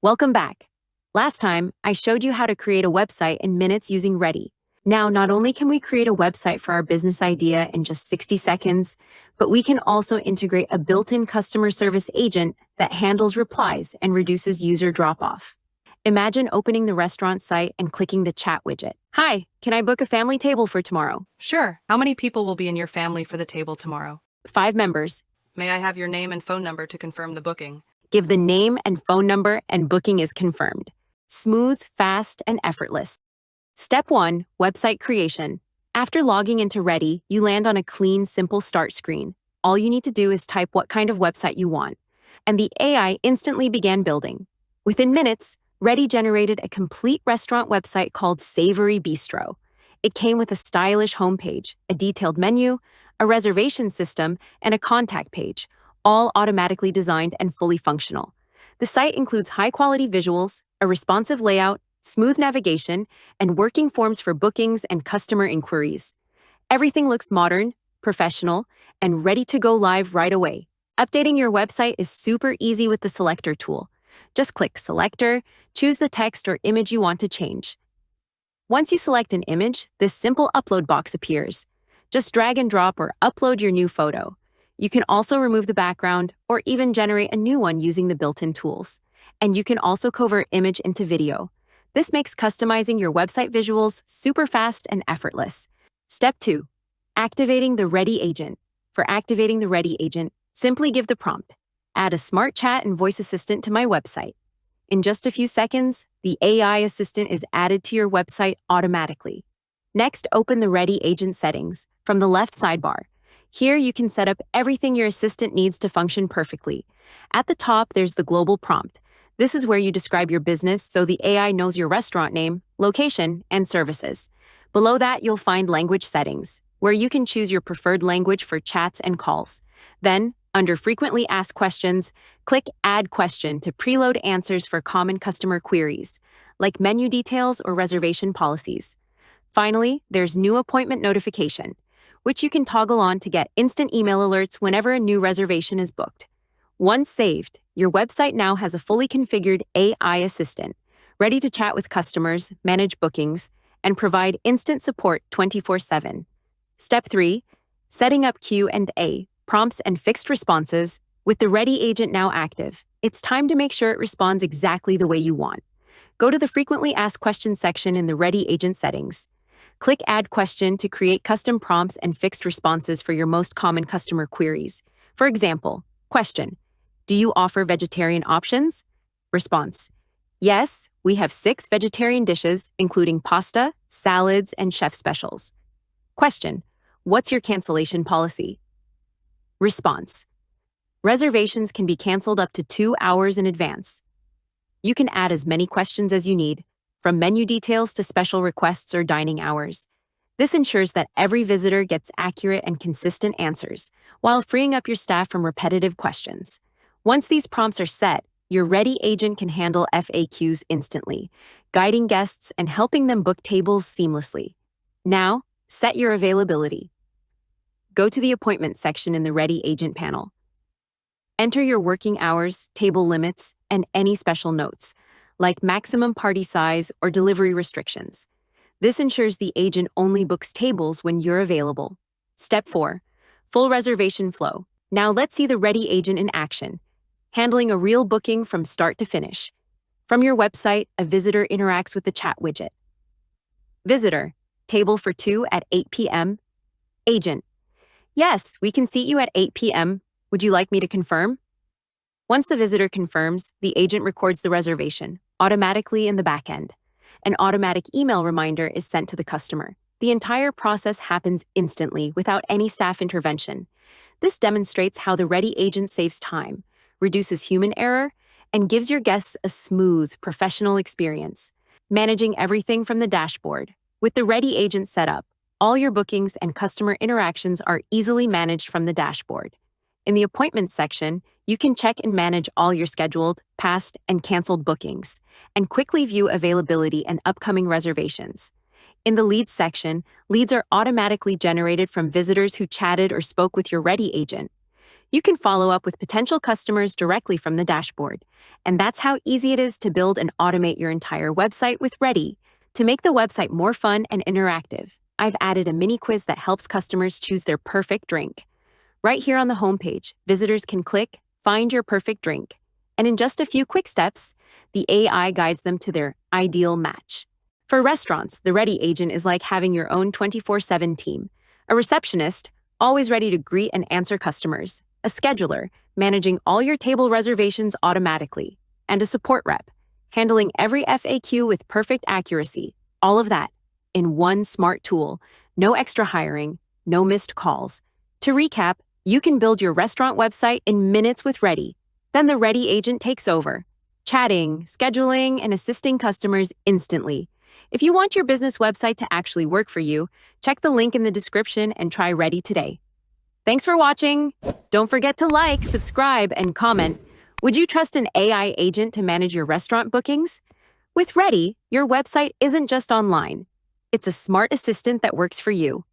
Welcome back. Last time, I showed you how to create a website in minutes using Readdy. Now, not only can we create a website for our business idea in just 60 seconds, but we can also integrate a built-in customer service agent that handles replies and reduces user drop-off. Imagine opening the restaurant site and clicking the chat widget. Hi, can I book a family table for tomorrow? Sure. How many people will be in your family for the table tomorrow? 5 members. May I have your name and phone number to confirm the booking? Give the name and phone number and booking is confirmed. Smooth, fast, and effortless. Step 1, website creation. After logging into Readdy, you land on a clean, simple start screen. All you need to do is type what kind of website you want, and the AI instantly began building. Within minutes, Readdy generated a complete restaurant website called Savory Bistro. It came with a stylish homepage, a detailed menu, a reservation system, and a contact page, all automatically designed and fully functional. The site includes high-quality visuals, a responsive layout, smooth navigation, and working forms for bookings and customer inquiries. Everything looks modern, professional, and ready to go live right away. Updating your website is super easy with the Selector tool. Just click Selector, choose the text or image you want to change. Once you select an image, this simple upload box appears. Just drag and drop or upload your new photo. You can also remove the background or even generate a new one using the built-in tools. And you can also convert image into video. This makes customizing your website visuals super fast and effortless. Step 2, activating the Readdy agent. For activating the Readdy agent, simply give the prompt. Add a smart chat and voice assistant to my website. In just a few seconds, the AI assistant is added to your website automatically. Next, open the Readdy agent settings from the left sidebar. Here you can set up everything your assistant needs to function perfectly. At the top, there's the global prompt. This is where you describe your business so the AI knows your restaurant name, location, and services. Below that, you'll find language settings, where you can choose your preferred language for chats and calls. Then, under Frequently Asked Questions, click Add Question to preload answers for common customer queries, like menu details or reservation policies. Finally, there's New Appointment Notification, which you can toggle on to get instant email alerts whenever a new reservation is booked. Once saved, your website now has a fully configured AI assistant, ready to chat with customers, manage bookings, and provide instant support 24/7. Step 3, setting up Q&A, prompts and fixed responses. With the Readdy agent now active, it's time to make sure it responds exactly the way you want. Go to the Frequently Asked Questions section in the Readdy agent settings. Click Add Question to create custom prompts and fixed responses for your most common customer queries. For example, question: do you offer vegetarian options? Response: yes, we have 6 vegetarian dishes, including pasta, salads, and chef specials. Question: what's your cancellation policy? Response: reservations can be canceled up to 2 hours in advance. You can add as many questions as you need, from menu details to special requests or dining hours. This ensures that every visitor gets accurate and consistent answers, while freeing up your staff from repetitive questions. Once these prompts are set, your Readdy agent can handle FAQs instantly, guiding guests and helping them book tables seamlessly. Now, set your availability. Go to the Appointments section in the Readdy agent panel. Enter your working hours, table limits, and any special notes, like maximum party size or delivery restrictions. This ensures the agent only books tables when you're available. Step 4, full reservation flow. Now let's see the Readdy agent in action, handling a real booking from start to finish. From your website, a visitor interacts with the chat widget. Visitor: table for 2 at 8 p.m. Agent: yes, we can seat you at 8 p.m. Would you like me to confirm? Once the visitor confirms, the agent records the reservation automatically in the backend. An automatic email reminder is sent to the customer. The entire process happens instantly without any staff intervention. This demonstrates how the Readdy agent saves time, reduces human error, and gives your guests a smooth, professional experience, managing everything from the dashboard. With the Readdy agent set up, all your bookings and customer interactions are easily managed from the dashboard. In the Appointments section, you can check and manage all your scheduled, past, and canceled bookings, and quickly view availability and upcoming reservations. In the Leads section, leads are automatically generated from visitors who chatted or spoke with your Readdy agent. You can follow up with potential customers directly from the dashboard. And that's how easy it is to build and automate your entire website with Readdy. To make the website more fun and interactive, I've added a mini quiz that helps customers choose their perfect drink. Right here on the homepage, visitors can click Find Your Perfect Drink. And in just a few quick steps, the AI guides them to their ideal match. For restaurants, the Readdy agent is like having your own 24/7 team. A receptionist, always ready to greet and answer customers. A scheduler, managing all your table reservations automatically. And a support rep, handling every FAQ with perfect accuracy. All of that in one smart tool. No extra hiring, no missed calls. To recap, you can build your restaurant website in minutes with Readdy. Then the Readdy agent takes over, chatting, scheduling, and assisting customers instantly. If you want your business website to actually work for you, check the link in the description and try Readdy today. Thanks for watching. Don't forget to like, subscribe, and comment. Would you trust an AI agent to manage your restaurant bookings? With Readdy, your website isn't just online. It's a smart assistant that works for you.